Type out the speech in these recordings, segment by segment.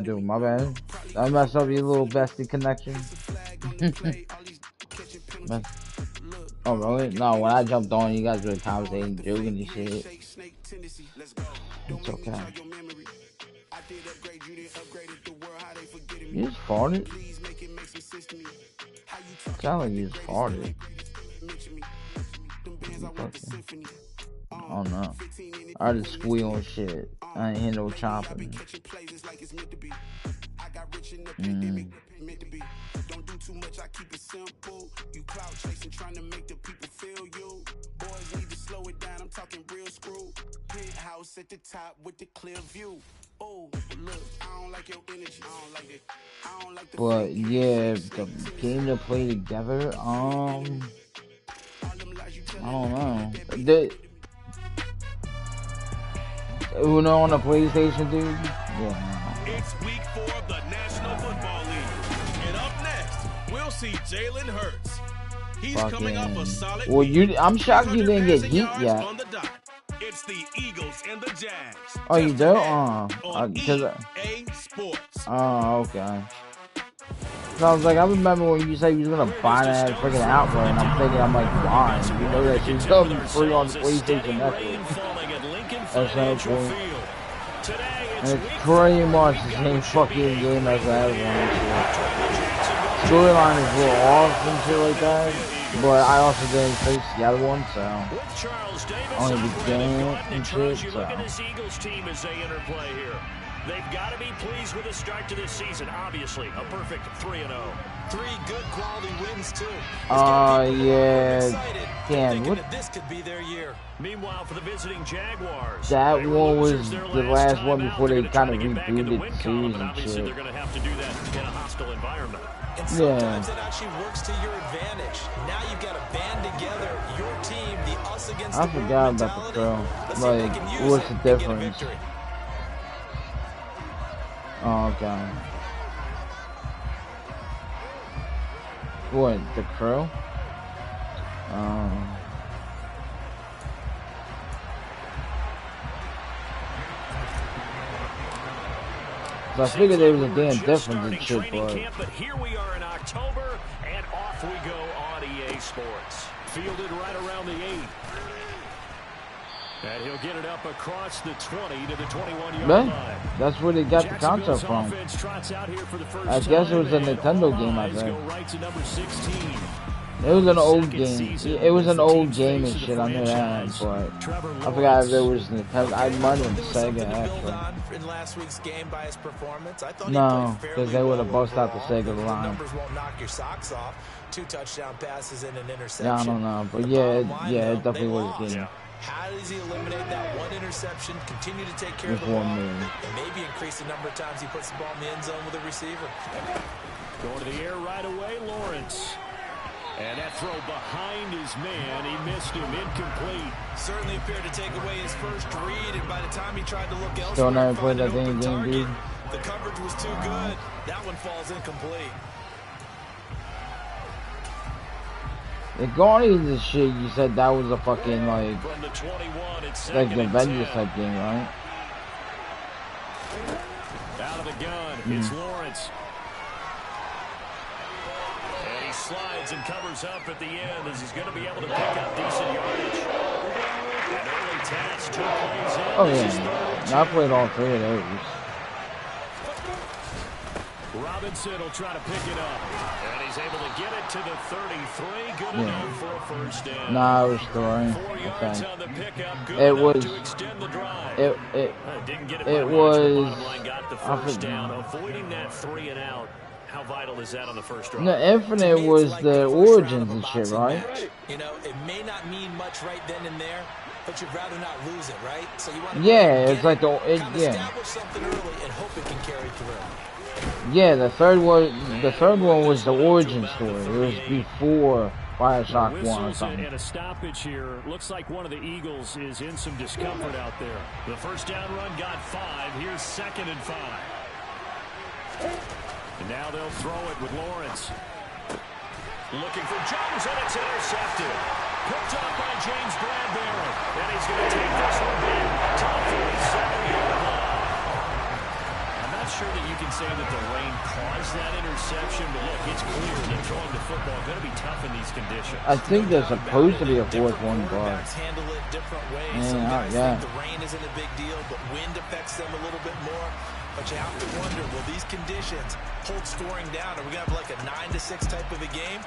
Dude, my bad. I messed up your little bestie connection. Oh, really? No, when I jumped on, you guys were conversating, joking and shit. It's okay. You just farted? Sound like you just farted. Oh no. I just squeal and shit. I ain't hear no chopping. Don't do too much, I keep it simple. You clout chasing, trying to make the people feel you. Boys need to slow it down, I'm talking real screw. Penthouse at the top with the clear view. Oh, look, I don't like your energy. I don't like it. I don't like the. But yeah, the game to play together, I don't know. Uno on the PlayStation, dude? Yeah. It's week 4 of the National Football League. And up next, we'll see Jalen Hurts. He's coming off a solid I'm shocked you didn't get heat yet. It's the Eagles and the Jags. Oh, you do? EA Sports. Oh, okay. So I was like, I remember when you said you was gonna buy that freaking Outright, and I'm thinking, I'm like, why? You know that she's coming free on PlayStation Network. That's no point. And it's pretty much the same fucking game as the other one. Storyline is a little off and shit like that, but I also didn't face the other one, so only beginning and shit, so. They've got to be pleased with the start to this season. Obviously, a perfect 3-0. 3 good quality wins too. Yeah. Damn, what? This could be their year. Meanwhile, for the visiting Jaguars, that one was the last one before they kind of rebooted the series and shit. They're going to have to do that in a hostile environment. And sometimes it actually works to your advantage. Now you've got to band together your team, the us against the world mentality. I forgot about the crow. Like, what's the difference? Oh, okay. What, the crow? So I figured there was a damn difference in shit, but here we are in October, and off we go on EA Sports. Fielded right around the 8. And he'll get it up across the 20 to the 21-yard line. That's where they got the concept from. I guess it was a Nintendo game, I think. It was an old game. It was an old game and shit, I knew that, but I forgot if it was Nintendo. I might have been Sega, actually. No, because they would have busted out the Sega line. 2 touchdown passes and an interception. Yeah, I don't know, but yeah, it definitely was a game. How does he eliminate that one interception, continue to take care of the ball, and maybe increase the number of times he puts the ball in the end zone with a receiver? Going to the air right away, Lawrence. And that throw behind his man, he missed him, incomplete. Certainly appeared to take away his first read, and by the time he tried to look elsewhere, still never played that game, dude. The coverage was too good. That one falls incomplete. The Guardians and shit, you said that was a fucking, like the Avengers type game, right? Out of the gun, it's Lawrence. And he slides and covers up at the end as he's going to be able to pick up decent yardage. An early task, 2 plays in. Oh, yeah. I played all 3 of those. Robinson will try to pick it up, and he's able to get it to the 33. Good enough for a first down. Nah, it was 3. 4 yards on the pickup. Good it was. To extend the drive. Didn't get it was. Line got the first down, avoiding that 3 and out. How vital is that on the first drive? No, Infinite was the Origins and shit, right? You know, it may not mean much right then and there, but you'd rather not lose it, right? So you want to it's like establish something early and hope it can carry through. Yeah, the third one was the origin story. It was before Bioshock 1 or something. And a stoppage here. Looks like one of the Eagles is in some discomfort out there. The first down run got 5. Here's 2nd and 5. And now they'll throw it with Lawrence. Looking for Jones, and it's intercepted. Picked up by James Bradbury. And he's going to take this one back to the 47-yard line. sure that you can say that the rain caused that interception, but look, it's clear that throwing the football is going to be tough in these conditions. I think there's supposed to be a fourth one, but handle it different ways. Some guys think the rain isn't a big deal, but wind affects them a little bit more. But you have to wonder, will these conditions hold scoring down? Are we going to have like a 9-6 type of a game?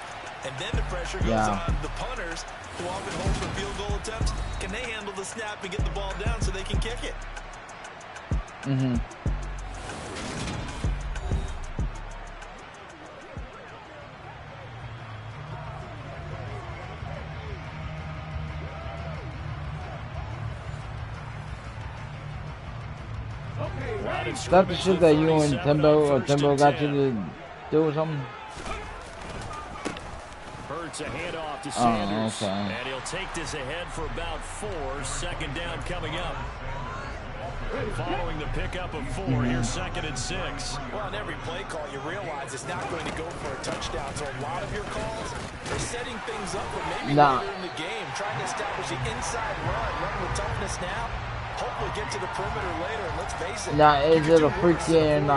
And then the pressure goes on the punters, who often hold for field goal attempts. Can they handle the snap and get the ball down so they can kick it? Mm-hmm. Is that the shit that you and Timbo got you to do or something? Hurts a handoff to Sanders. Okay. And he'll take this ahead for about 4. Second down coming up. Following the pickup of 4, here's 2nd and 6. Well, on every play call, you realize it's not going to go for a touchdown. So a lot of your calls are setting things up, but maybe later in the game, trying to establish the inside run with toughness now. Hopefully get to the perimeter later, and let's face it. Now, is it a freaking,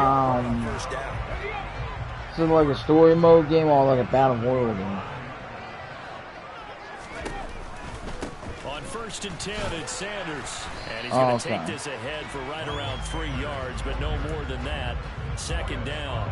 is it like a story mode game or like a battle royale game? On 1st and 10, it's Sanders. And he's going to take this ahead for right around 3 yards, but no more than that. 2nd down.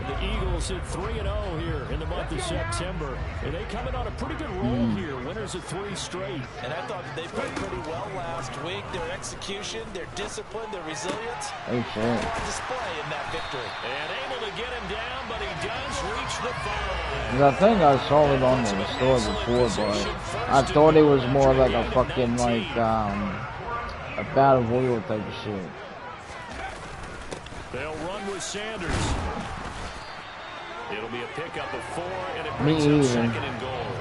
The Eagles at 3-0 here in the month of September. And they coming on a pretty good roll here. Winners of 3 straight. And I thought they played pretty well last week. Their execution, their discipline, their resilience. Oh, shit. On display in that victory. And able to get him down, but he does reach the 5. I think I saw it on the store before, but I thought it was more like a fucking, like, a battle royale type of shit. They'll run with Sanders. It'll be a pickup of 4, and it brings up 2nd and goal.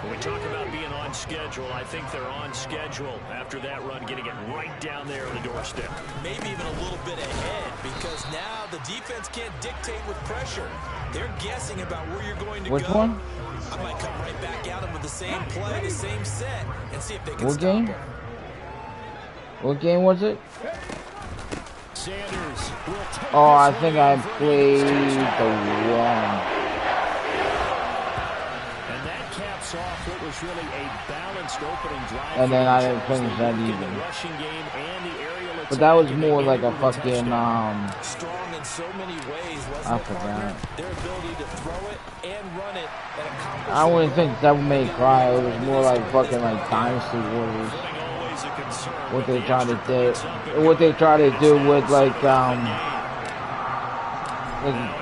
When we talk about being on schedule, I think they're on schedule after that run, getting it right down there on the doorstep. Maybe even a little bit ahead, because now the defense can't dictate with pressure. They're guessing about where you're going to go. Which one? I might come right back at them with the same play, the same set, and see if they can stop them. What game was it? Sanders. Oh, I think I played the one. And that caps off what was really a balanced opening drive. And then I didn't finish that either. The rushing game and the aerial attack. But that was more like a fucking strong in so many ways. I forgot. Their ability to throw it and run it and accomplish. I wouldn't think Devil May Cry. It was more like fucking like Dynasty Warriors. What they try to do, with like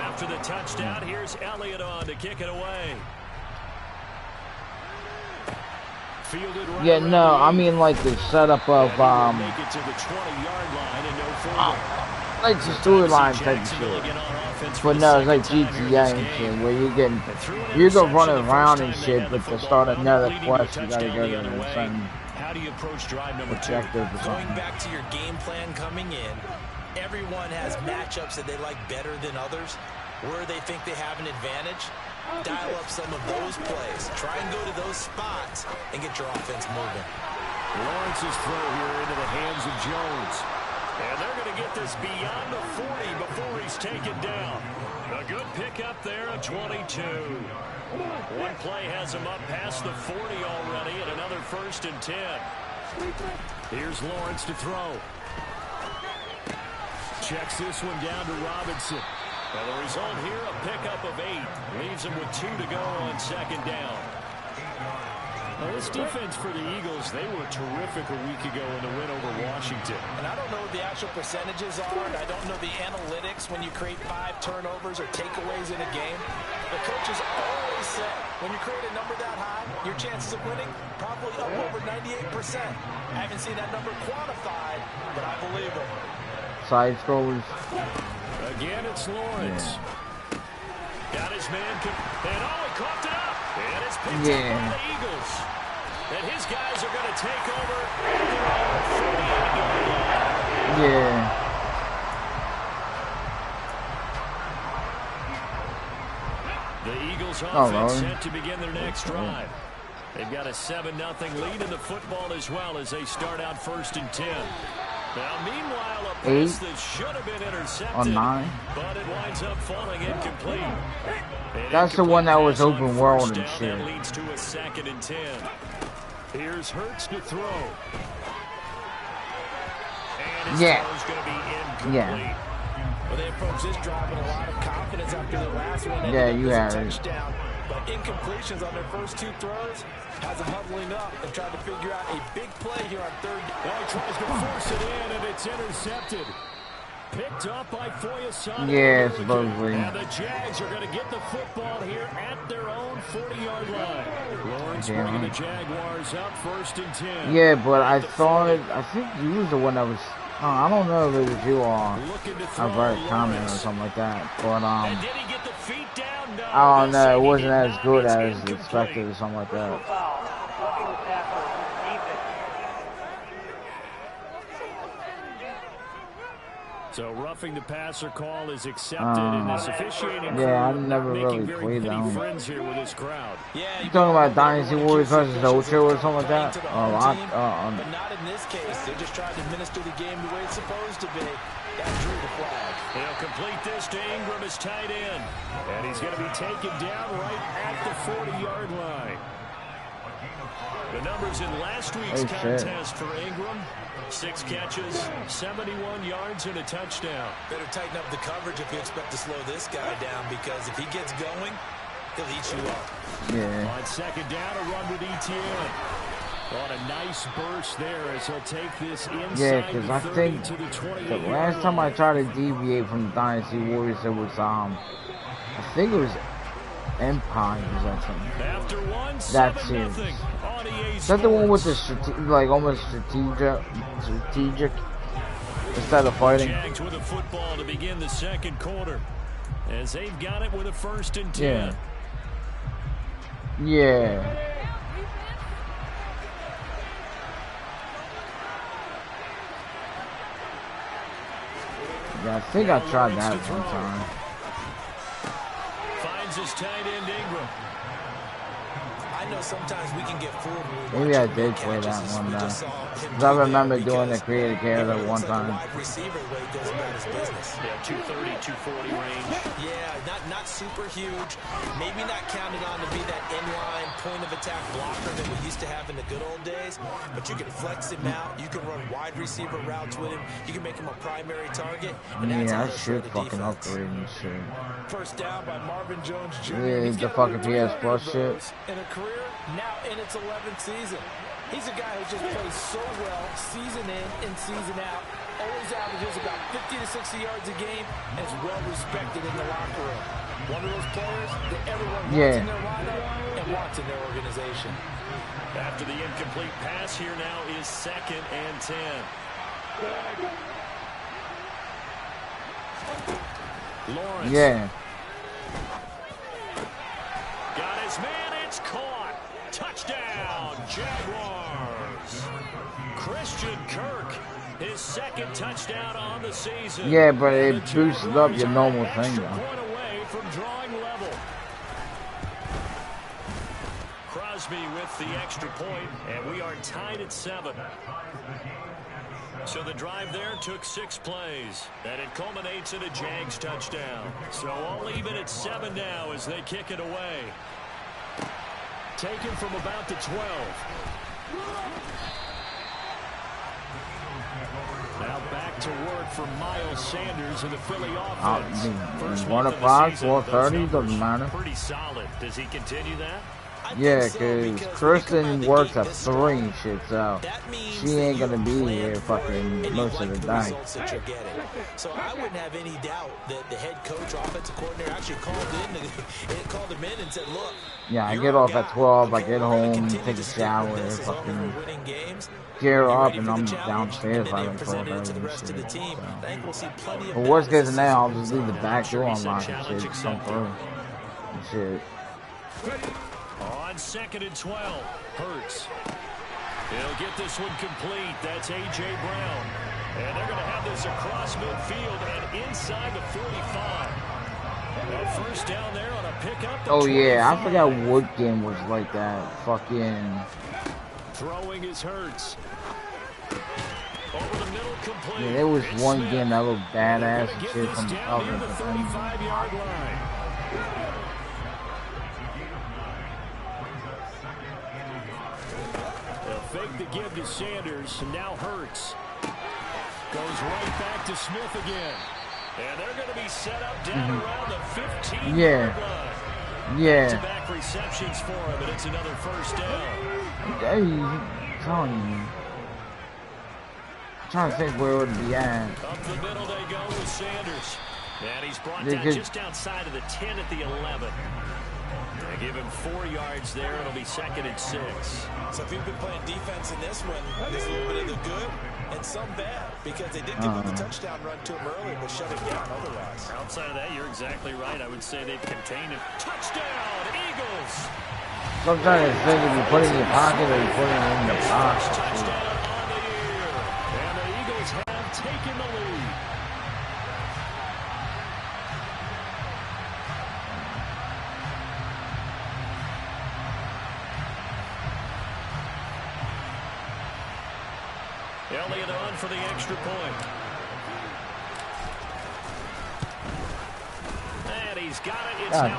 after the touchdown, here's Elliott on to kick it away. Yeah, no, I mean like the setup of make it to the 20-yard line and no like the storyline type of shit. But no, it's like GTA and shit, where you go running around and shit, but to start another quest, you gotta go to some. How do you approach drive number 2? Going back to your game plan coming in, everyone has matchups that they like better than others, where they think they have an advantage. Dial up some of those plays. Try and go to those spots and get your offense moving. Lawrence's throw here into the hands of Jones. And they're going to get this beyond the 40 before he's taken down. A good pickup there at 22. One play has him up past the 40 already, and another 1st and 10. Here's Lawrence to throw. Checks this one down to Robinson. And the result here, a pickup of 8. Leaves him with 2 to go on 2nd down. Well, this defense for the Eagles, they were terrific a week ago in the win over Washington. And I don't know what the actual percentages are, and I don't know the analytics when you create 5 turnovers or takeaways in a game. The coaches always say, when you create a number that high, your chances of winning probably up over 98%. I haven't seen that number quantified, but I believe it. Side scrollers. Again, it's Lawrence. Yeah. Got his man, and he coughed it up. And it's picked up by the Eagles. And his guys are going to take over at their own 48-yard line. Yeah. The Eagles offense set to begin their next drive. They've got a 7-0 lead in the football as well as they start out 1st and 10. Now, meanwhile, a 8 pass that should have been intercepted, or 9. but it winds up falling incomplete. That's the one that was open world and shit. That leads to a 2nd and 10. Here's Hurts to throw. And his throw's going to be incomplete. Yeah. Well, they approach this drive with a lot of confidence after the last one. Yeah, you had it. Touchdown, but incompletions on their first 2 throws has them huddling up and trying to figure out a big play here on 3rd. Well, he tries to force it in, and it's intercepted. Picked up by Foyesana. Yeah, supposedly. And the Jags are going to get the football here at their own 40-yard line. Lawrence bringing the Jaguars up 1st and 10. Yeah, but I think you was the one that was. I don't know if it was you or I read a comment or something like that. But And did he get the feet down? No, I don't know. It wasn't as good as expected or something like that. So roughing the passer call is accepted in this officiating. Yeah, I never really played that one. Friends here with this crowd. Yeah, You talking about Dynasty Warriors versus Ocho or something like that? But not in this case. They're just trying to administer the game the way it's supposed to be. That drew the flag. He'll complete this to Ingram as tight end. And he's going to be taken down right at the 40-yard line. The numbers in last week's contest for Ingram: 6 catches, 71 yards, and a touchdown. Better tighten up the coverage if you expect to slow this guy down, because if he gets going, he'll eat you up. Yeah. On 2nd down, a run with ETN. On a nice burst there as he'll take this inside. Yeah, because I think the last time I tried to deviate from the Dynasty Warriors, it was I think it was Empire or something. After one, that series. Is that the one with the like almost strategic instead of fighting? Jags with a football to begin the 2nd quarter, as they've got it with a 1st and 10. Yeah. Yeah, I think I tried that one time. Finds his tight end Ingram. I know sometimes we can get fooled. Maybe I did play that one though. Because I remember doing the creative character one time. Yeah, 230, 240 range. Yeah, not super huge. Maybe not counted on to be that inline point of attack blocker that we used to have in the good old days. But you can flex him out. You can run wide receiver routes with him. You can make him a primary target. Yeah, I should fucking upgrade and shit. First down by Marvin Jones Jr. Yeah, the fucking PS Plus shit. In a career now in its 11th season. He's a guy who just plays so well, season in and season out. Always averages about 50 to 60 yards a game and is well respected in the locker room. One of those players that everyone wants in their lineup and wants in their organization. After the incomplete pass, here now is 2nd and 10. Lawrence. Yeah. Got his man, it's caught. Touchdown, Jaguars. Christian Kirk, his 2nd touchdown on the season. Yeah, but it boosts up your normal thing though. Point away from drawing level. Crosby with the extra point, and we are tied at 7. So the drive there took 6 plays, and it culminates in a Jags touchdown. So all even at 7 now as they kick it away. Taken from about the 12. Now back to work for Miles Sanders in the Philly offense. 1 o'clock, 4:30, doesn't matter. Pretty solid. Does he continue that? Yeah, because Kristen works at 3 and shit, so she ain't gonna be here fucking most of the day. So I wouldn't have any doubt that the head coach, offensive coordinator, actually called him in and said, look. Yeah, I get off at 12, I get home, take a shower, fucking gear up, and I'm downstairs by like 12:30 and shit. So. But worst case now, I'll just leave the back door unlocked and shit, come through and shit. On 2nd and 12, Hurts. He'll get this one complete. That's A.J. Brown. And they're going to have this across midfield and inside the 45. A first down there on a pickup. Oh, yeah, I forgot what game was like that. Fucking... Throwing is Hurts. Over the middle incomplete. Yeah, there was It's one Smith. game that looked badass and Get shit this from the down near cover, the but then 35-yard line. They'll fake the give to Sanders, and now Hurts. Goes right back to Smith again. And they're going to be set up down around the 15-yard line. Yeah. Back-to-back receptions for him, and it's another first down. Hey, I'm telling you. I'm trying to think where it would be at. Up the middle they go with Sanders. And he's brought down just outside of the 10 at the 11. They give him 4 yards there. It'll be 2nd and 6. So if you've been playing defense in this one, there's a little bit of the good and some bad, because they did give up the touchdown run to him early, but shut it down otherwise. Outside of that, you're exactly right. I would say they've contained him. Touchdown, Eagles! Sometimes it's good if you put it in your pocket or you put it in the box. Touchdown on the year. And the Eagles have taken the lead. Elliott on for the extra point. And he's got it. It's now a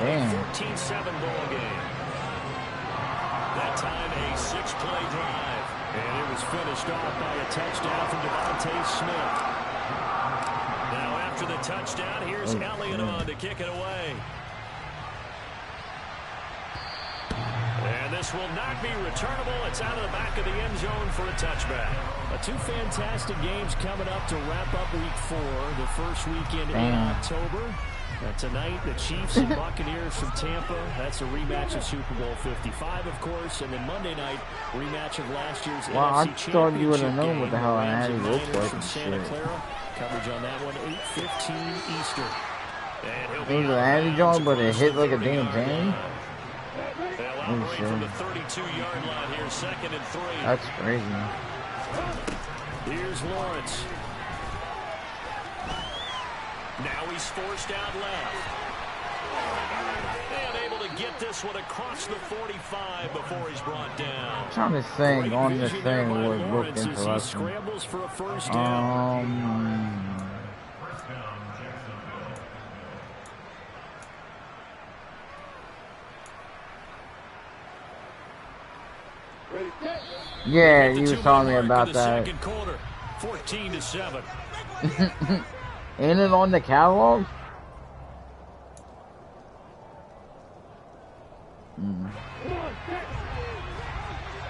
14-7 ball game. That time a 6-play drive. And it was finished off by a touchdown from Devontae Smith. Now after the touchdown, here's Elliott on to kick it away. And this will not be returnable. It's out of the back of the end zone for a touchback. 2 fantastic games coming up to wrap up Week 4, the first weekend in October. Tonight, the Chiefs and Buccaneers from Tampa. That's a rematch of Super Bowl 55, of course. And then Monday night, rematch of last year's NFC Championship thought you would have known what the hell game. Andy looked like From and Santa shit. Clara. Coverage on that one, 8:15 Eastern. It was an Andy John, but it hit like a damn thing. From the 32-yard line here, 2nd and 3. That's crazy. Here's Lawrence. Now he's forced out left. And able to get this one across the 45 before he's brought down. I'm trying to think on this thing what looked He interesting. scrambles for a first down. Yeah, you was telling me about that. Second quarter, 14-7. Ain't it on the catalog?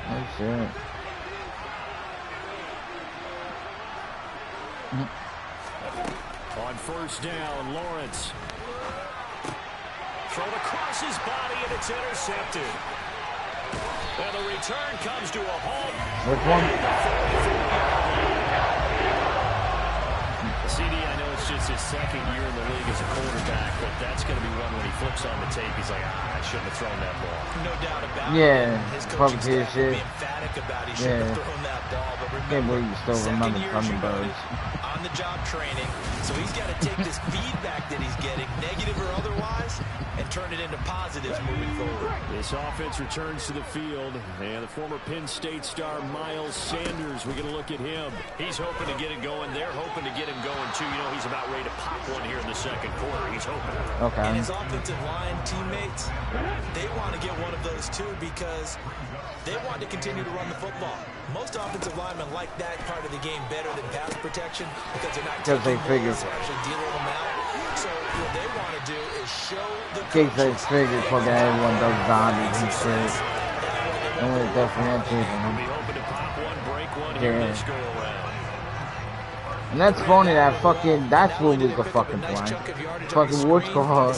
Oh shit. On first down, Lawrence. Thrown across his body, and it's intercepted. And the return comes to a halt. Which one? CD, I know it's just his 2nd year in the league as a quarterback, but that's going to be one when he flips on the tape. He's like, I shouldn't have thrown that ball. No doubt about it. Yeah, His fucking coaching staff will shit. be emphatic about he shouldn't have thrown that ball. But Can't remember, believe you still remember Thunderbirds. on-the-job training, so he's got to take this feedback that he's getting, negative or otherwise, and turn it into positives moving forward. This offense returns to the field, and the former Penn State star Miles Sanders, we're going to look at him. He's hoping to get it going. They're hoping to get him going, too. You know, he's about ready to pop one here in the second quarter. He's hoping. Okay. And his offensive line teammates, they want to get one of those, too, because they want to continue to run the football. Most offensive linemen like that part of the game better than pass protection because they're not taking figure. balls, they're actually dealing them out. So what they want to do is show the Case they figure fucking everyone does zombies and shit. And we're differentiating them. Be hoping to pop one, break one here this go around. And that's funny that fucking, that's what we could fucking play. Fucking what's called.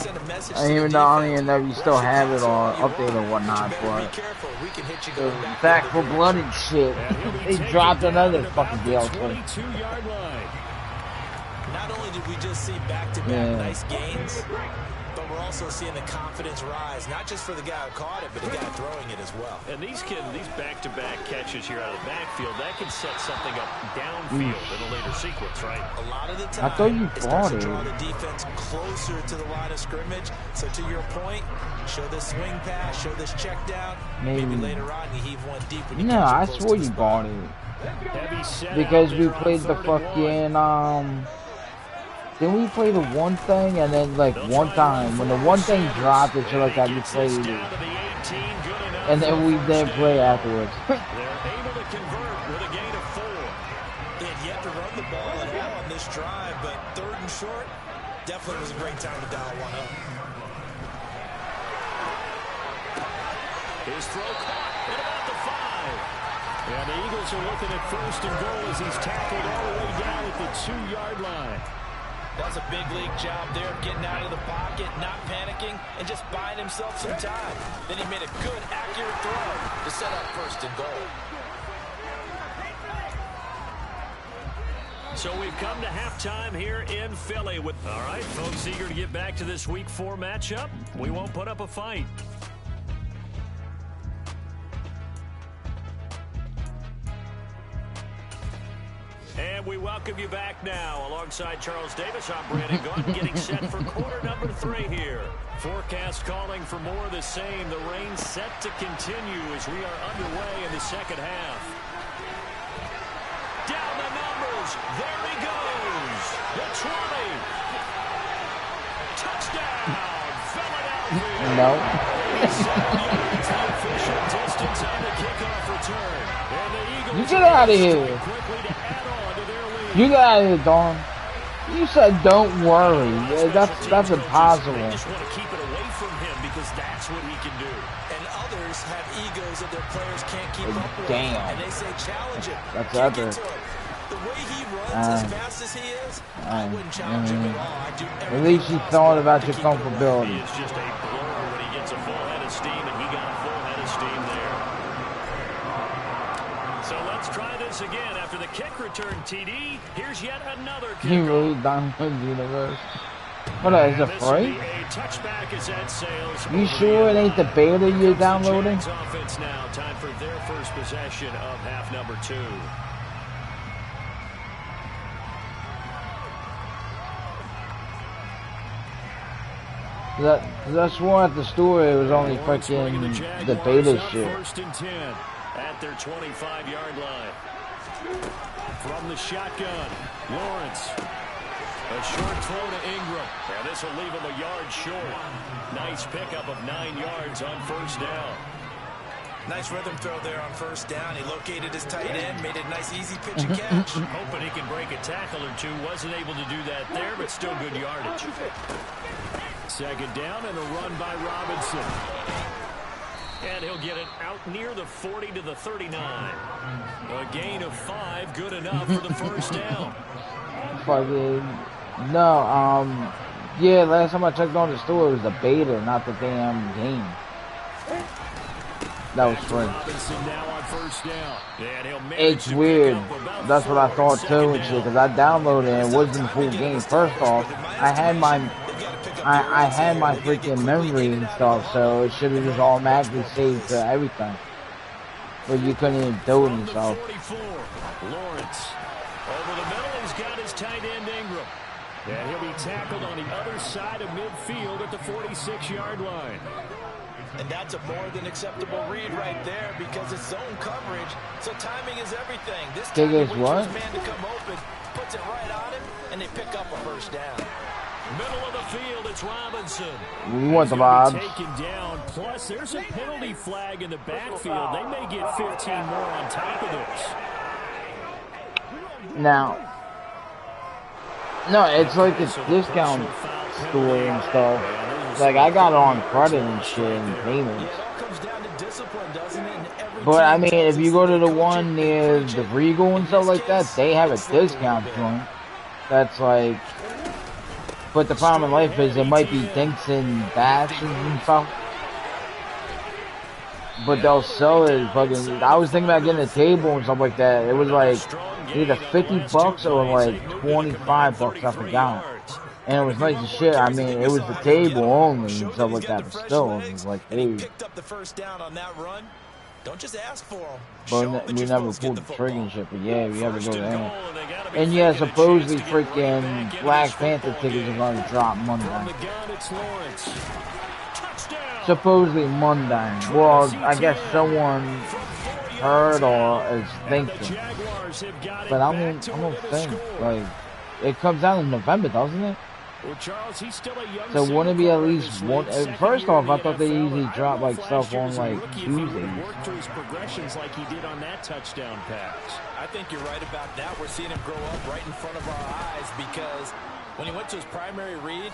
I don't even know if you still have it or update or whatnot, but the Back for Blood and shit, they dropped another fucking DLC. 22-yard line. Not only did we just see back-to-back nice gains, but we're also seeing the confidence rise, not just for the guy who caught it, but the guy throwing it as well. And these back-to-back catches here out of the backfield, that can set something up downfield in a later sequence, right? A lot of the time, I thought you it starts to bought draw it. the defense closer to the line of scrimmage. So to your point, show this swing pass, show this check down. Maybe later on you heave one deep when you No, catch it I close swore to the you spot. bought it. Because we played the fucking, didn't we play the one thing, and then, like, one time, when the one thing dropped and shit like that, we played it. And then we didn't play afterwards. They're able to convert with a gain of 4. They had yet to run the ball at all on this drive, but 3rd and short, definitely was a great time to dial one up. His throw caught at about the 5. And the Eagles are looking at 1st and goal as he's tackled all the way down at the 2-yard line. That's a big league job there of getting out of the pocket, not panicking, and just buying himself some time. Then he made a good, accurate throw to set up 1st and goal. So we've come to halftime here in Philly. All right, folks, eager to get back to this Week 4 matchup. We won't put up a fight. And we welcome you back now. Alongside Charles Davis, I'm Brandon Gunn, getting set for quarter number 3 here. Forecast calling for more of the same. The rain set to continue as we are underway in the second half. Down the numbers. There he goes. The 20. Touchdown, Philadelphia. No. The official distance on the kickoff return. And the Eagles You get out of here. You get out of here, Dawn. You said don't worry. That's impossible. They just want to keep it away from him because that's what he can do. And others have egos that their players can't keep up with. Damn. And they say challenge him. That's Kick other. it to him. The way he runs as fast as he is, I wouldn't challenge him at all. I'd do At least you thought about your He comfortability. is just a blur when he gets a full head of steam, and he got a full head of steam there. So let's try this again. After the kick return TD, here's yet another kick. He really dominated the universe. What is it free? You sure it ain't the beta you're downloading? Offense now. Time for their first possession of half number 2. I swore at the store it was only fucking the beta shit. 1st and 10 at their 25-yard line. From the shotgun, Lawrence. A short throw to Ingram. And this will leave him a yard short. Nice pickup of 9 yards on 1st down. Nice rhythm throw there on 1st down. He located his tight end, made a nice easy pitch and catch. Hoping he can break a tackle or two. Wasn't able to do that there, but still good yardage. 2nd down and a run by Robinson. And he'll get it out near the 40 to the 39. A gain of 5, good enough for the 1st down. Fucking no, yeah, last time I checked on the store it was the beta, not the damn game. That was free. It's weird. That's what I thought too and shit, because I downloaded it and it wasn't the full game. First off, I had my freaking memory and stuff, so it should have just automatically saved to everything. But you couldn't even do it yourself. Lawrence over the middle, he's got his tight end Ingram. And he'll be tackled on the other side of midfield at the 46-yard line. And that's a more than acceptable read right there because it's zone coverage. So timing is everything. This time he waits for his man to come open, puts it right on him, and they pick up a 1st down. Middle of the field, it's Robinson. We want the Bobs. Taken down. Plus, there's a penalty flag in the backfield. They may get 15 more on top of this. Now, no, it's like a discount store and stuff. Like, I got it on credit and shit and payments. But, I mean, if you go to the one near the Regal and stuff like that, they have a discount joint. That's like... But the problem in life is it might be dinks and bashes and stuff. But they'll sell it fucking... I was thinking about getting a table and stuff like that. It was like either $50 or like $25, I forgot. And it was nice as shit. I mean, it was the table only and stuff like that, but still, it was like, hey. Picked up the 1st down on that run. Don't just ask for them. But we never pulled the trigger and shit, but yeah, we have to go there. And yeah, supposedly freaking Black Panther tickets are going to drop Monday. Supposedly Monday. Well, I guess someone heard or is thinking. But I don't think, like, it comes out in November, doesn't it? Well, Charles, he's still a young so wouldn't it be at least one? First off, I thought they usually drop like stuff on like Tuesdays. Work through his progressions like he did on that touchdown pass. I think you're right about that. We're seeing him grow up right in front of our eyes because when he went to his primary read,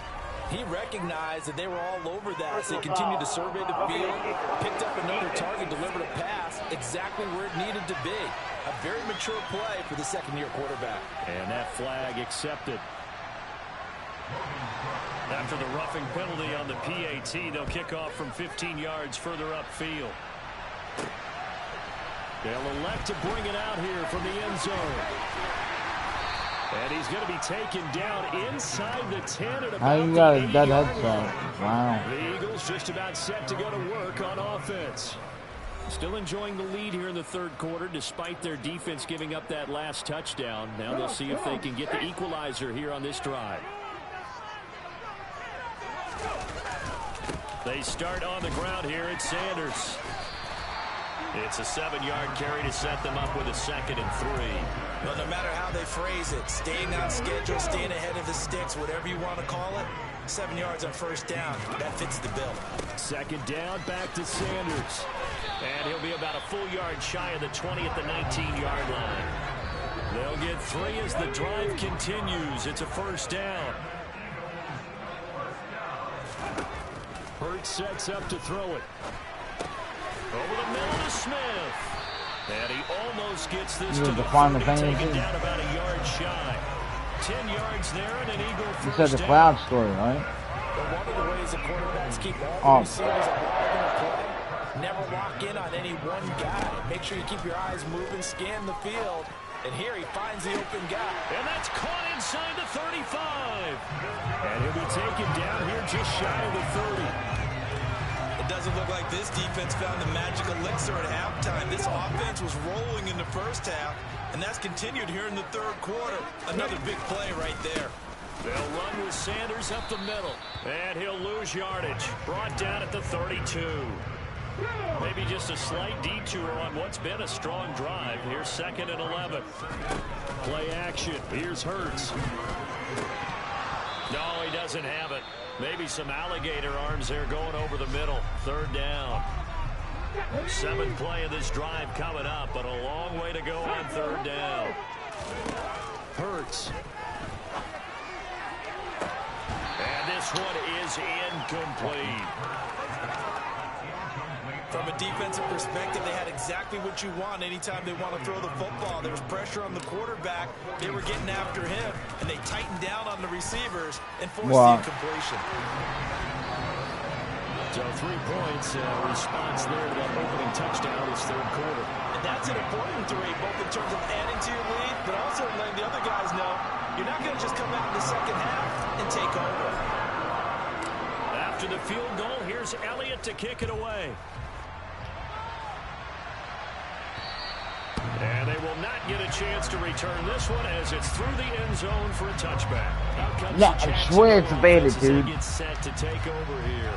he recognized that they were all over that, so he continued to survey the field, picked up another target, delivered a pass exactly where it needed to be. A very mature play for the second-year quarterback. And that flag accepted. After the roughing penalty on the PAT, they'll kick off from 15 yards further upfield. They'll elect to bring it out here from the end zone. And he's going to be taken down inside the 10 at about the 8-yard line. Wow. The Eagles just about set to go to work on offense. Still enjoying the lead here in the third quarter despite their defense giving up that last touchdown. Now they'll see if they can get the equalizer here on this drive. They start on the ground here at Sanders. It's a 7-yard carry to set them up with a 2nd and 3. Well, no matter how they phrase it, staying on schedule, staying ahead of the sticks, whatever you want to call it, 7 yards on first down, that fits the bill. 2nd down, back to Sanders. And he'll be about a full yard shy of the 20 at the 19-yard line. They'll get 3 as the drive continues. It's a 1st down. Hurts sets up to throw it. Over the middle to Smith. And he almost gets this to the 30, taken down about a yard shy. 10 yards there and an Eagle first down. You said the cloud story, right? But one of the ways the quarterbacks keep all the receivers alive in a play, never lock in on any one guy. Make sure you keep your eyes moving, scan the field. And here he finds the open guy. And that's caught inside the 35. And he'll be taken down here just shy of the 30. It doesn't look like this defense found the magic elixir at halftime. This offense was rolling in the first half, and that's continued here in the third quarter. Another big play right there. They'll run with Sanders up the middle. And he'll lose yardage. Brought down at the 32. Maybe just a slight detour on what's been a strong drive. Here's 2nd and 11. Play action. Here's Hurts. No, he doesn't have it. Maybe some alligator arms there going over the middle. 3rd down. 7th play of this drive coming up, but a long way to go on 3rd down. Hurts. And this one is incomplete. From a defensive perspective, they had exactly what you want anytime they want to throw the football. There was pressure on the quarterback. They were getting after him, and they tightened down on the receivers and forced the incompletion. So 3 points, response there to that opening touchdown this third quarter. And that's an important 3, both in terms of adding to your lead, but also letting the other guys know you're not going to just come out in the second half and take over. After the field goal, here's Elliott to kick it away. And they will not get a chance to return this one as it's through the end zone for a touchback. Yeah, I swear it's baited, dude. Gets set to take over here.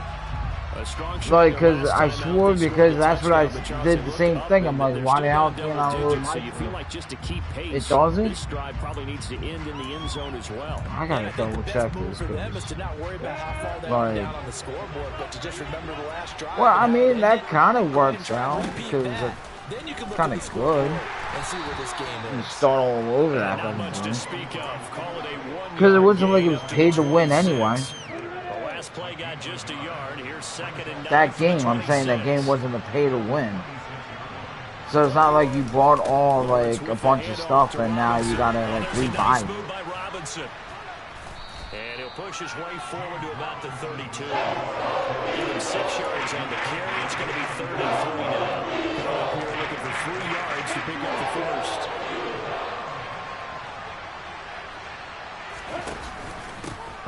Like, because I swore, because that's what I did the same thing. I'm like, why the hell can't I load so you feel like just to keep pace, it doesn't? This drive probably needs to end in the end zone as well. I gotta double check this. Like, well, I mean, that kind of works out, because it's kind of good. You start all over that. Because it wasn't like it was paid to win anyway. Play got just a yard. Here's 2nd and 9. That game, I'm saying that game wasn't a pay to win. So it's not like you bought all like a bunch of stuff and now you gotta like rebuy it. And he'll push his way forward to about the 32. Give him 6 yards on the carry. It's going to be 3rd and 3 now. Here looking for 3 yards to pick up the first.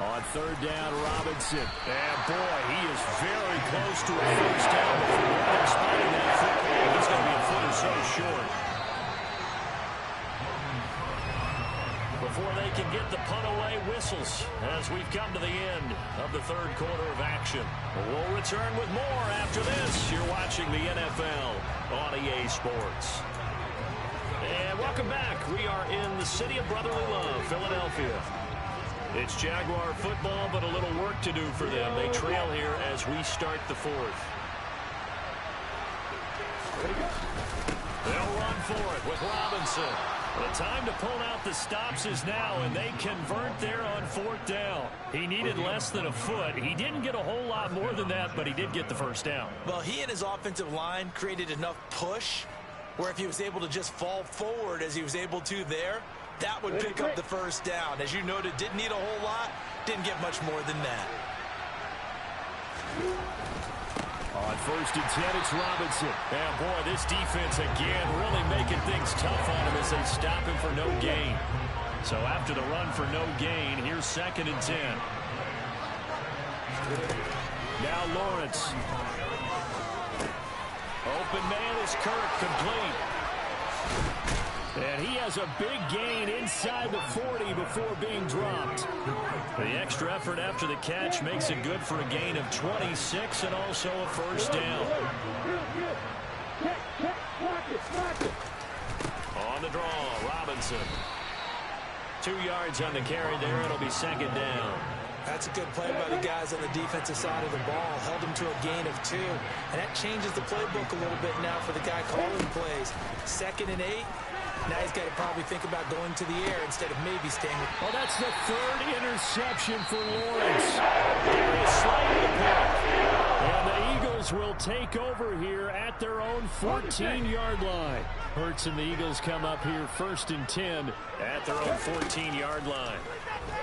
On 3rd down, Robinson. And boy, he is very close to a first down. They're spotting that football. He's going to be a foot or so short. before they can get the punt away whistles as we've come to the end of the third quarter of action. We'll return with more after this. You're watching the NFL on EA Sports. And welcome back. We are in the city of brotherly love, Philadelphia. It's Jaguar football, but a little work to do for them. They trail here as we start the fourth. They'll run for it with Robinson. The time to pull out the stops is now, and they convert there on fourth down. He needed less than a foot. He didn't get a whole lot more than that, but he did get the first down. Well, he and his offensive line created enough push where if he was able to just fall forward as he was able to there, that would pick up the first down. As you noted, didn't need a whole lot, didn't get much more than that. On 1st and 10, it's Robinson. And boy, this defense again really making things tough on him as they stop him for no gain. So after the run for no gain, here's 2nd and 10. Now Lawrence. Open man is Kirk, complete. And he has a big gain inside the 40 before being dropped. The extra effort after the catch makes it good for a gain of 26 and also a first down. On the draw, Robinson. 2 yards on the carry there. It'll be 2nd down. That's a good play by the guys on the defensive side of the ball. Held him to a gain of 2. And that changes the playbook a little bit now for the guy calling plays. 2nd and 8. Now he's got to probably think about going to the air instead of maybe staying with. Oh, that's the 3rd interception for Lawrence. Darius Slay to pick. And the Eagles will take over here at their own 14-yard line. Hurts and the Eagles come up here 1st and 10 at their own 14-yard line.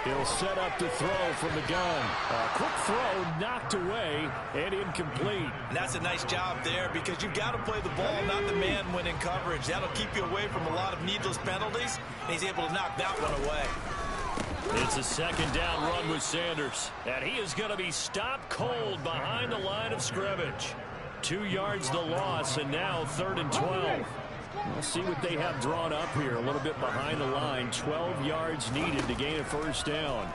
He'll set up to throw from the gun. A quick throw knocked away and incomplete. And that's a nice job there because you've got to play the ball, not the man when in coverage. That'll keep you away from a lot of needless penalties, and he's able to knock that one away. It's a 2nd down run with Sanders, and he is going to be stopped cold behind the line of scrimmage. 2 yards the loss, and now 3rd and 12. We'll see what they have drawn up here. A little bit behind the line. 12 yards needed to gain a first down.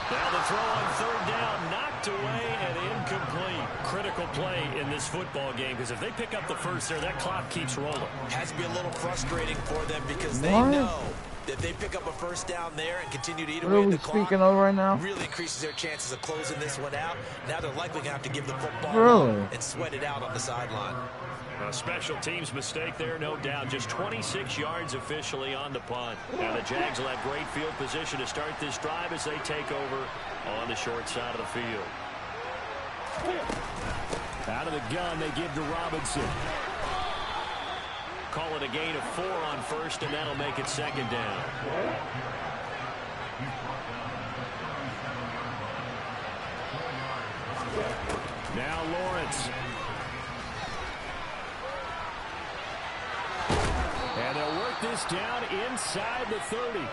Now the throw on 3rd down, knocked away and incomplete. Critical play in this football game because if they pick up the first there, that clock keeps rolling. Has to be a little frustrating for them because they know that they pick up a first down there and continue to eat away at the clock. Speaking of right now, really increases their chances of closing this one out. Now they're likely going to have to give the football and sweat it out on the sideline. A special teams mistake there, no doubt. Just 26 yards officially on the punt. Now the Jags will have great field position to start this drive as they take over on the short side of the field. Out of the gun, they give to Robinson. Call it a gain of 4 on 1st, and that'll make it 2nd down. Now Lawrence. And they'll work this down inside the 30.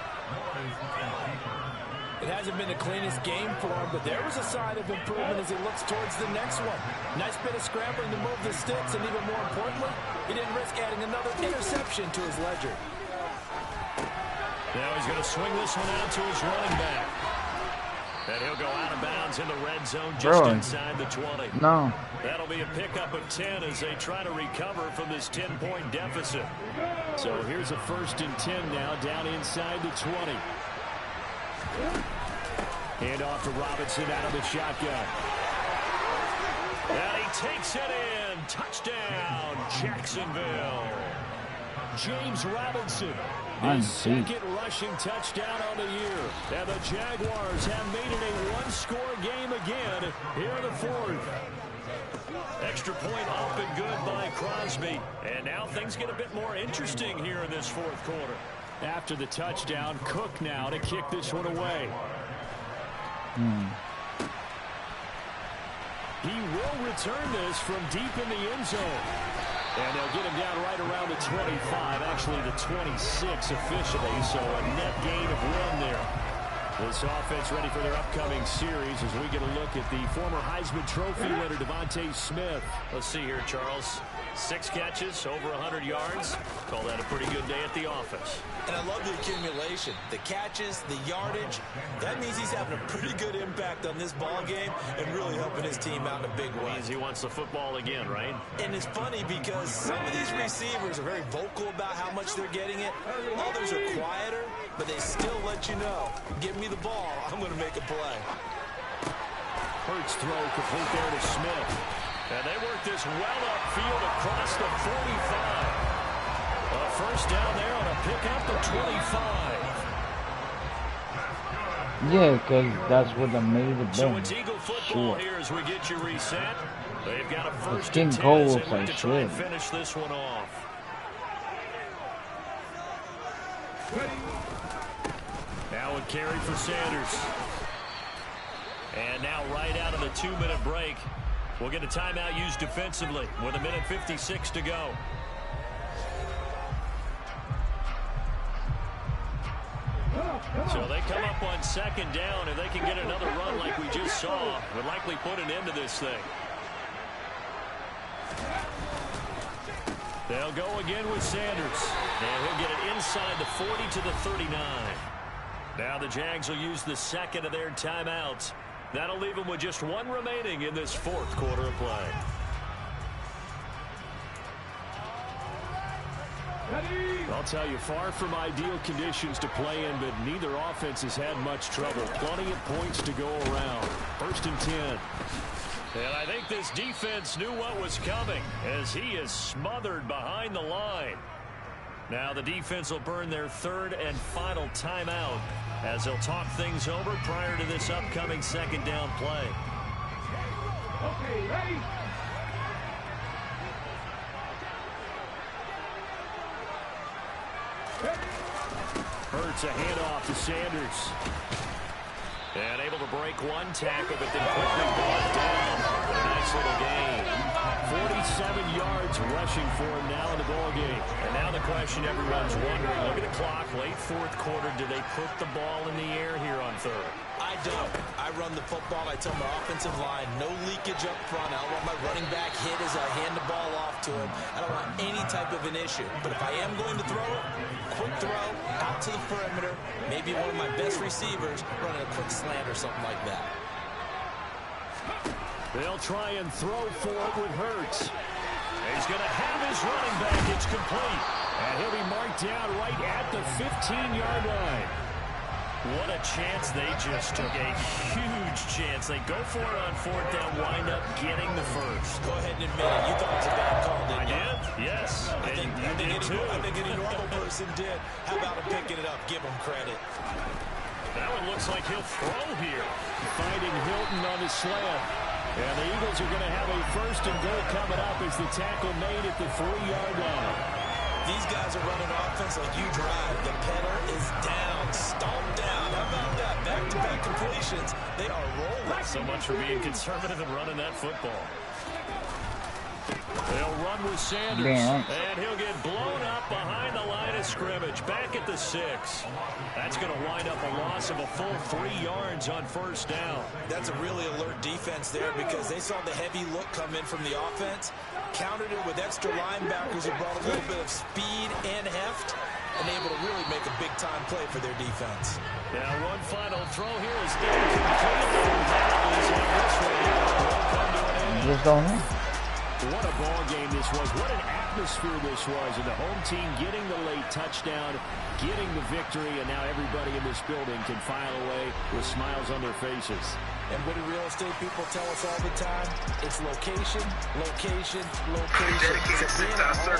It hasn't been the cleanest game for him, but there was a sign of improvement as he looks towards the next one. Nice bit of scrambling to move the sticks, and even more importantly, he didn't risk adding another interception to his ledger. Now he's going to swing this one out to his running back. And he'll go out of bounds in the red zone just inside the 20. No. That'll be a pickup of 10 as they try to recover from this 10-point deficit. So here's a 1st and 10 now down inside the 20. Hand off to Robinson out of the shotgun. And he takes it in. Touchdown, Jacksonville. James Robinson. His 2nd rushing touchdown on the year. And the Jaguars have made it a one-score game again here in the 4th. Extra point up and good by Crosby. And now things get a bit more interesting here in this 4th quarter. After the touchdown, Cook now to kick this one away. He will return this from deep in the end zone. And they'll get him down right around the 25, actually the 26 officially, so a net gain of 1 there. This offense ready for their upcoming series as we get a look at the former Heisman Trophy winner, Devontae Smith. Let's see here, Charles. 6 catches, over 100 yards. Call that a pretty good day at the office. And I love the accumulation, the catches, the yardage. That means he's having a pretty good impact on this ball game and really helping his team out in a big way. Means he wants the football again, right? And it's funny because some of these receivers are very vocal about how much they're getting it. Others are quieter, but they still let you know, give me the ball, I'm going to make a play. Hurts throw complete there to Smith. And they work this well upfield across the 45. A first down there on a pickup to 25. Yeah, because that's what the made it So been. it's Eagle football here as we get you reset. They've got a first King and 10 Cole as they looks look like to try and shit. finish this one off. Now a carry for Sanders. And now right out of the 2-minute break, we'll get a timeout used defensively with 1:56 to go. So they come up on 2nd down. If they can get another run like we just saw, would likely put an end to this thing. They'll go again with Sanders. And he'll get it inside the 40 to the 39. Now the Jags will use the second of their timeouts. That'll leave them with just 1 remaining in this 4th quarter of play. I'll tell you, far from ideal conditions to play in, but neither offense has had much trouble. Plenty of points to go around. 1st and 10. And I think this defense knew what was coming as he is smothered behind the line. Now the defense will burn their 3rd and final timeout as they'll talk things over prior to this upcoming 2nd down play. Okay, ready? Hurts a handoff to Sanders. And able to break 1 tackle, but then quickly brought down. A nice little gain. 47 yards rushing for him now in the ball game. And now the question everyone's wondering, look at the clock, late 4th quarter, do they put the ball in the air here on 3rd? I don't. I run the football. I tell my offensive line, no leakage up front. I don't want my running back hit as I hand the ball off to him. I don't want any type of an issue. But if I am going to throw it, quick throw, out to the perimeter, maybe one of my best receivers running a quick slant or something like that. They'll try and throw for it with Hurts. He's going to have his running back. It's complete. And he'll be marked down right at the 15-yard line. What a chance they just took. A huge chance. They go for it on 4th down, wind up getting the first. Go ahead and admit it. You thought it was a bad call, didn't you? I did? Yes. I think any normal person did. How about him picking it up? Give him credit. That one looks like he'll throw here. Finding Hilton on the slant. And the Eagles are going to have a 1st and goal coming up as the tackle made at the 3-yard line. These guys are running offense like you drive. The pedal is down, stomped down. How about that? Back-to-back completions. They are rolling. So much for being conservative and running that football. They'll run with Sanders. Damn. And he'll get blown up behind the line of scrimmage. Back at the 6. That's going to wind up a loss of a full 3 yards on 1st down. That's a really alert defense there because they saw the heavy look come in from the offense, countered it with extra linebackers who brought a little bit of speed and heft, and able to really make a big-time play for their defense. Now one final throw here is incomplete. That is how this one will come to an end. Just don't know. What a ball game this was. What an atmosphere this was. And the home team getting the late touchdown, getting the victory, and now everybody in this building can file away with smiles on their faces. And what do real estate people tell us all the time? It's location, location, location. So being at home,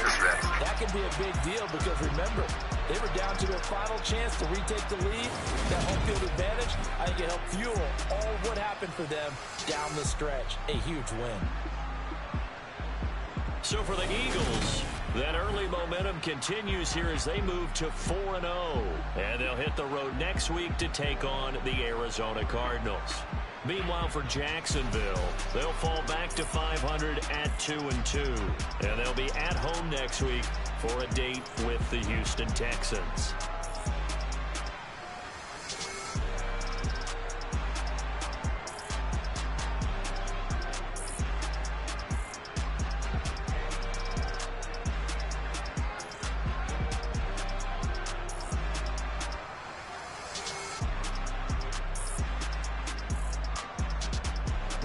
that can be a big deal because remember, they were down to their final chance to retake the lead. That home field advantage, I think it helped fuel all what happened for them down the stretch. A huge win. So for the Eagles, that early momentum continues here as they move to 4-0. And they'll hit the road next week to take on the Arizona Cardinals. Meanwhile, for Jacksonville, they'll fall back to 500 at 2-2. And they'll be at home next week for a date with the Houston Texans.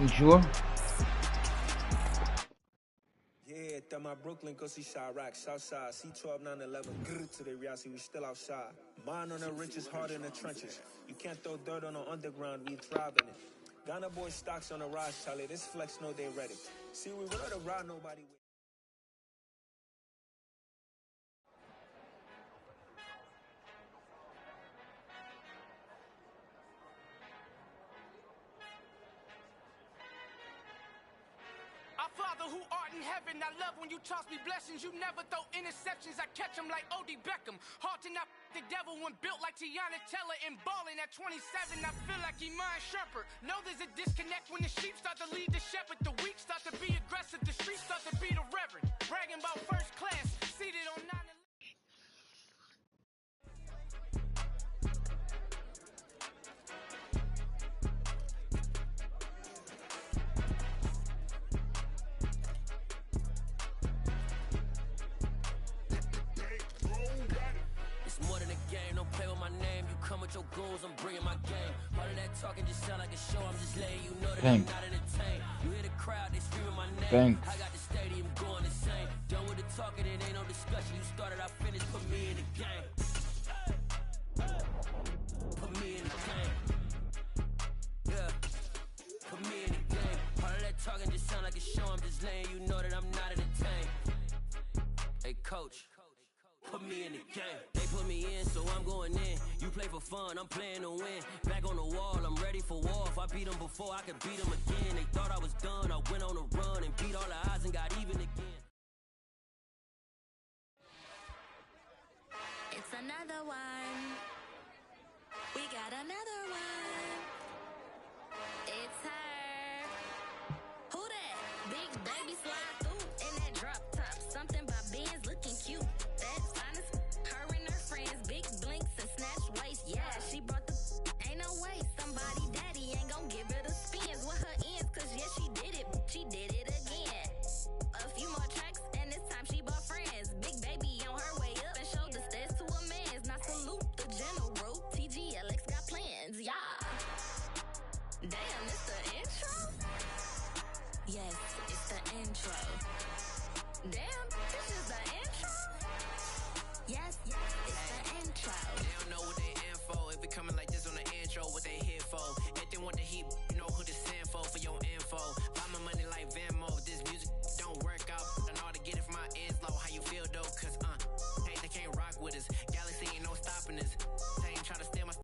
You sure? Yeah, that my Brooklyn, go see Chirac, Southside, C12, 911, grrr to the Riasi, we still outside. Mine on the riches, hard in the trenches. You can't throw dirt on the underground, we thrive in it. Ghana boy stocks on the rise, Charlie, this flex know they ready. See, we without a ride nobody with. Our Father who art in heaven, I love when you toss me blessings. You never throw interceptions, I catch them like O.D. Beckham. Hard to not the devil when built like Tiana Teller and balling at 27. I feel like Iman Shumpert. Know there's a disconnect when the sheep start to lead the shepherd. The weak start to be aggressive, the streets start to be the reverend. Bragging about first class, seated on 9/11. With your goals, I'm bringing my game. All of that talking just sound like a show. I'm just letting you know that I'm not entertained. You hear the crowd, they screaming my name. I got the stadium going insane. Done with the talking, it ain't no discussion. You started, I finished. Put me in the game. Put me in the game. Yeah. Put me in the game. All of that talking just sound like a show. I'm just letting you know that I'm not entertained. Hey, coach. Put me in the game. They put me in, so I'm going in. You play for fun, I'm playing to win. Back on the wall, I'm ready for war. If I beat them before, I could beat them again. They thought I was done, I went on a run and beat all the odds and got even again. It's another one. We got another one. It's her. Who that? Big baby slide.